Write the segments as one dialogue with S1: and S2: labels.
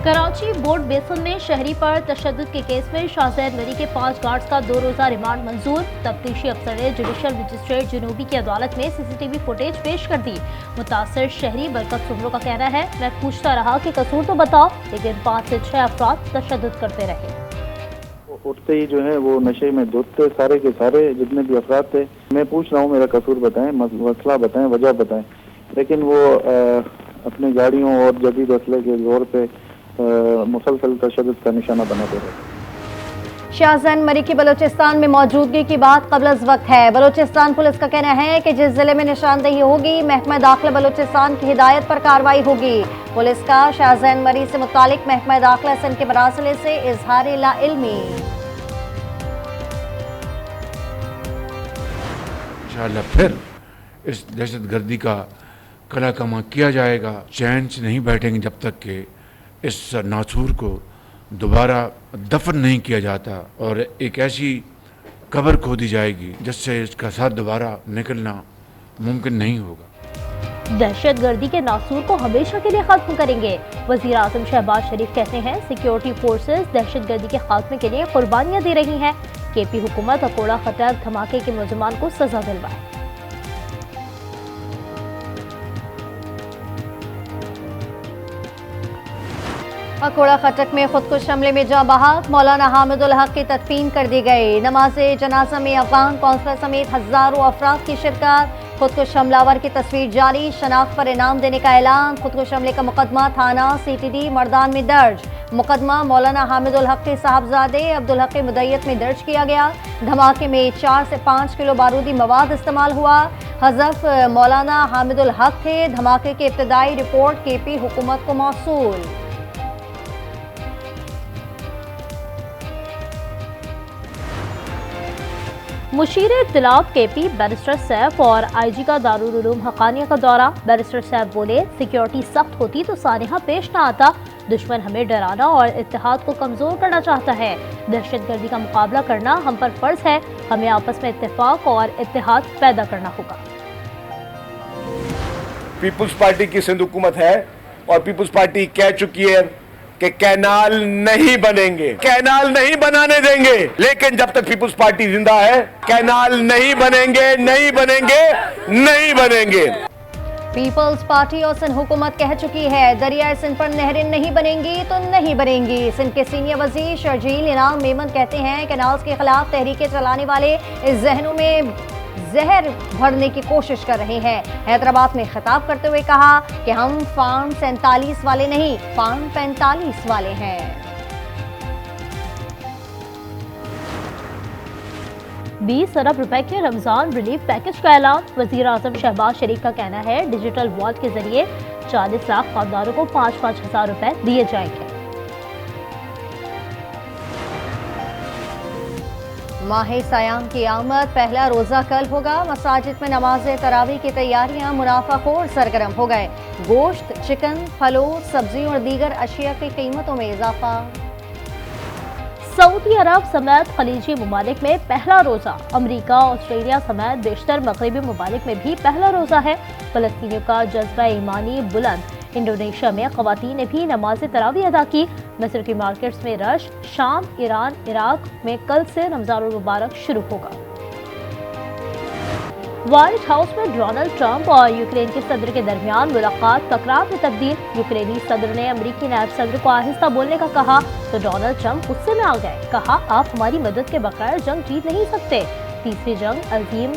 S1: Karachi board basin में शहरी पर तशद्दुद के केस में शाहजैन मरी के 5 गार्ड्स का 2 रोजा रिमांड मंजूर। तफ्तीशी अफसर ने जुडिशल मजिस्ट्रेट जुनूबी की अदालत में सीसीटीवी फुटेज पेश कर दी। मुतासर शहरी बरकत सुमरो का कहना है, मैं पूछता रहा कि कसूर तो बताओ, लेकिन 5 से 6 अफराद तशद्दुद करते रहे।
S2: उठते ही जो है वो नशे में धुत थे, सारे के सारे जितने भी अफराद थे। मैं पूछ रहा हूँ मेरा कसूर बताएं, मसला बताएं, वजह बताएं, लेकिन वो अपनी गाड़ियों और जदीद असले के जोर पे मुसलसल तशद्दुद का निशाना बनाते रहे।
S3: शाहजैन मरी की बलूचिस्तान में मौजूदगी की बात कबल अज़ वक्त है। बलूचिस्तान पुलिस का कहना है कि जिस जिले में निशानदेही होगी, महकमा दाखिला बलूचिस्तान की हिदायत पर कार्रवाई होगी। पुलिस का शाहजैन मरी से मुतालिक महकमा दाखिला सिंध के मरासिले से इजहार ला इल्मी।
S4: इंशाअल्लाह फिर इस दहशतगर्दी का कला कमा किया जाएगा। चैन से नहीं बैठेंगे जब तक कि इस नासूर को दोबारा दफन नहीं किया जाता और एक ऐसी कब्र खोदी जाएगी जिससे इसका साथ दोबारा निकलना मुमकिन नहीं होगा।
S1: दहशतगर्दी के नासूर को हमेशा के लिए खत्म करेंगे। वजीर आजम शहबाज शरीफ कहते हैं, सिक्योरिटी फोर्सेस दहशतगर्दी के खात्मे के लिए कुर्बानियां दे रही हैं। केपी हुकूमत अकोड़ा खटक धमाके के मुलजमान को सजा दिलवाए।
S3: अकोड़ा खटक में खुदकुश हमले में जाँ बहक मौलाना हामिदुल हक की तदफीन कर दी गई। नमाज़े जनाजा में अफगान कौंसलर समेत हजारों अफराद की शिरकत। खुदकुश हमलावर की तस्वीर जारी, शनाख्त पर इनाम देने का ऐलान। खुदकुश हमले का मुकदमा थाना CTD मर्दान में दर्ज। मुकदमा मौलाना हामिदुल हक के साहबजादे अब्दुल हक मुदैयत में दर्ज किया गया। धमाके में 4 से 5 किलो बारूदी मवाद इस्तेमाल हुआ। हज़फ मौलाना हामिदुल हक थे। धमाके की इब्तदाई रिपोर्ट KP हुकूमत को मौसूल।
S1: मुशीर इत्तलात KP बैरिस्टर सैफ और IG का दारुल उलूम हक़ानिया का दौरा। बैरिस्टर सैफ बोले, सिक्योरिटी सख्त होती तो सानिहा पेश ना आता। दुश्मन हमें डराना और इत्तेहाद को कमजोर करना चाहता है। दहशतगर्दी का मुकाबला करना हम पर फर्ज है। हमें आपस में इत्तेफाक और इत्तेहाद पैदा करना होगा।
S5: पीपुल्स पार्टी की सिंध हुकूमत है और पीपुल्स पार्टी कह चुकी है कि कैनाल नहीं बनेंगे, कैनाल नहीं बनाने देंगे। लेकिन जब तक पीपुल्स पार्टी जिंदा है, कैनाल नहीं बनेंगे, नहीं बनेंगे, नहीं बनेंगे।
S3: पीपल्स पार्टी और सिंध हुकूमत कह चुकी है, दरियाए सिंध पर नहरें नहीं बनेंगी तो नहीं बनेंगी। सिंध के सीनियर वजीर शर्जील इनाम मेमन कहते हैं, कैनाल्स के खिलाफ तहरीकें चलाने वाले इस जहनों में जहर भरने की कोशिश कर रहे हैं। हैदराबाद में खिताब करते हुए कहा कि हम फार्म 47 वाले नहीं, फार्म 45 वाले हैं।
S1: 20 अरब रुपए के रमजान रिलीफ पैकेज का ऐलान। वजीर आजम शहबाज शरीफ का कहना है, डिजिटल वॉलेट के जरिए 40 लाख खानदारों को 5-5 हजार रुपए दिए जाएंगे।
S3: माह सयाम की आमद, पहला रोजा कल होगा। मसाजिद में नमाज तरावी की तैयारियां मुनाफाखोर सरगर्म हो गए। गोश्त, चिकन, फलों, सब्जियों और दीगर अशिया की कीमतों में इजाफा।
S1: सऊदी अरब समेत खलीजी ममालिक में पहला रोजा। अमरीका, ऑस्ट्रेलिया समेत बेशतर मगरबी ममालिक में भी पहला रोजा है। फलस्तीनियों का जज्बा ईमानी बुलंद। इंडोनेशिया में खवातीन ने भी नमाज तरावी अदा की। मिस्र की मार्केट्स में रश। शाम, ईरान, इराक में कल से रमजान मुबारक शुरू होगा। व्हाइट हाउस में डोनाल्ड ट्रंप और यूक्रेन के सदर के दरमियान मुलाकात तकरार में तब्दील। यूक्रेनी सदर ने अमेरिकी नायब सदर को आहिस्ता बोलने का कहा तो डोनाल्ड ट्रंप गुस्से में आ गए। कहा, आप हमारी मदद के बगैर जंग जीत नहीं सकते। तीसरी जंग अजीम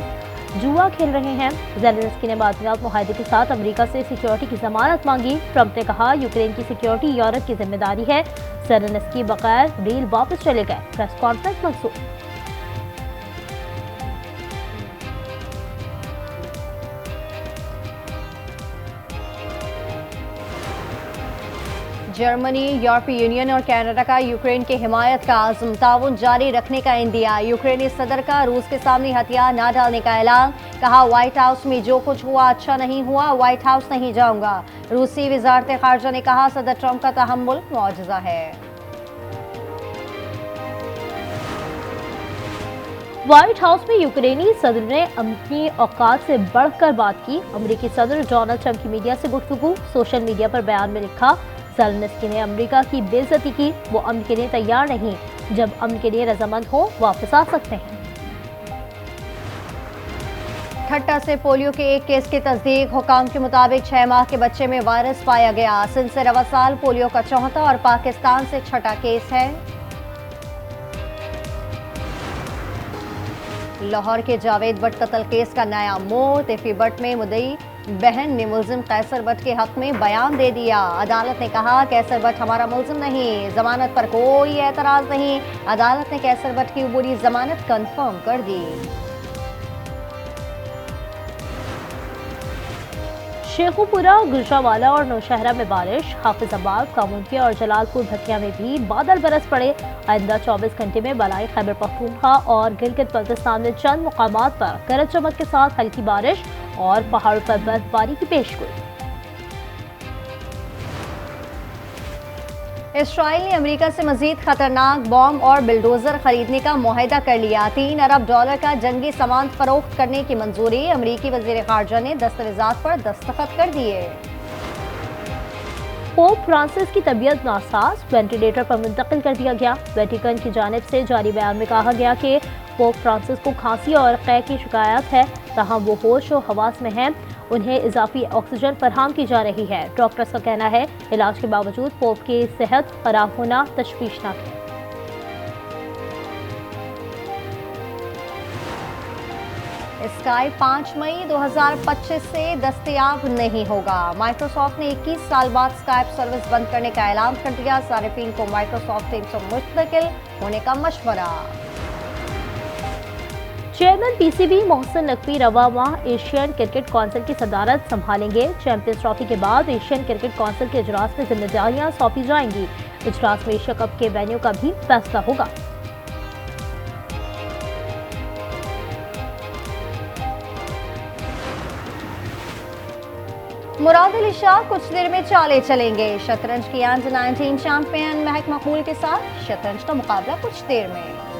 S1: जुआ खेल रहे हैं। ज़ेलेंस्की ने बातमीनात मुआहदे के साथ अमेरिका से सिक्योरिटी की जमानत मांगी। ट्रंप ने कहा, यूक्रेन की सिक्योरिटी यूरोप की जिम्मेदारी है। ज़ेलेंस्की बगैर डील वापस चले गए। प्रेस कॉन्फ्रेंस मंसूख।
S3: जर्मनी, यूरोपीय यूनियन और कनाडा का यूक्रेन की हिमायत का आज़म, ताउन जारी रखने का इंदिया। यूक्रेनी सदर का रूस के सामने हथियार न डालने का ऐलान। कहा, व्हाइट हाउस में जो कुछ हुआ अच्छा नहीं हुआ, व्हाइट हाउस नहीं जाऊंगा। रूसी वजारत खारजा ने कहा, सदर ट्रंप का तहम्मुल मौजज़ा है।
S1: व्हाइट हाउस में यूक्रेनी सदर ने अपनी औकात से बढ़कर बात की। अमेरिकी सदर डोनाल्ड ट्रंप की मीडिया से गुफ्तगू। सोशल मीडिया पर बयान में लिखा, ज़ेलेंस्की ने अमेरिका की बेइज्जती की, वो अमन के लिए तैयार नहीं, जब अमन के लिए रजामंद हो वापस आ सकते हैं।
S3: ठट्टा से पोलियो के एक केस की तस्दीक। हुकाम के मुताबिक 6 माह के बच्चे में वायरस पाया गया। सिंध से रवा साल पोलियो का चौथा और पाकिस्तान से छठा केस है। लाहौर के जावेद भट्ट कत्ल केस का नया मोड़। तेफी भट्ट में मुद्दई बहन ने मुलजिम कैसर भट्ट के हक में बयान दे दिया। अदालत ने कहा कैसर भट्ट हमारा मुलजिम नहीं, जमानत पर कोई एतराज नहीं। अदालत ने कैसर भट्ट की अबूरी जमानत कंफर्म कर दी।
S1: शेखुपुरा, गुजरावाला और नौशहरा में बारिश। हाफिजाबाद, कामुनकी और जलालपुर भटिया में भी बादल बरस पड़े। आइंदा 24 घंटे में बलाई खैबर पख्तूनख्वा और गिलगित बल्तिस्तान में चंद मुकामात पर गरज चमक के साथ हल्की बारिश और पहाड़ों पर बर्फबारी की पेशगोई।
S3: इसराइल ने अमेरिका से मजीद खतरनाक बॉम्ब और बिल्डोजर खरीदने का मुआहदा कर लिया। $3 अरब का जंगी सामान फरोख्त करने की मंजूरी। अमेरिकी वजीर खारजा ने दस्तावेजात पर दस्तखत कर दिए।
S1: पोप फ्रांसिस की तबीयत नासाज, वेंटिलेटर पर मुंतकिल कर दिया गया। वेटिकन की जानिब से जारी बयान में कहा गया कि पोप फ्रांसिस को खांसी और कै की शिकायत है, तहाँ वो होश और हवास में हैं। उन्हें इजाफी ऑक्सीजन फराहम की जा रही है। डॉक्टर्स का कहना है इलाज के बावजूद पोप की सेहत खराब होना तशवीशनाक है।
S3: स्काई 5 मई 2025 से दस्तयाब नहीं होगा। माइक्रोसॉफ्ट ने 21 साल बाद स्काइप सर्विस बंद करने का ऐलान कर दिया। सारिफीन को माइक्रोसॉफ्ट टीम से मुस्तकिल होने का मशवरा।
S1: चेयरमैन पीसीबी मोहसिन नकवी रवा माह एशियन क्रिकेट काउंसिल की सदारत संभालेंगे। चैंपियंस ट्रॉफी के बाद एशियन क्रिकेट काउंसिल के इजलास में जिम्मेदारियां सौंपी जाएंगी। इजलास में एशिया कप के वेन्यू का भी फैसला होगा।
S3: मुराद अली शाह कुछ देर में चाले चलेंगे। शतरंज की अंडर 19 चैंपियन महक मकबूल के साथ शतरंज का मुकाबला कुछ देर में।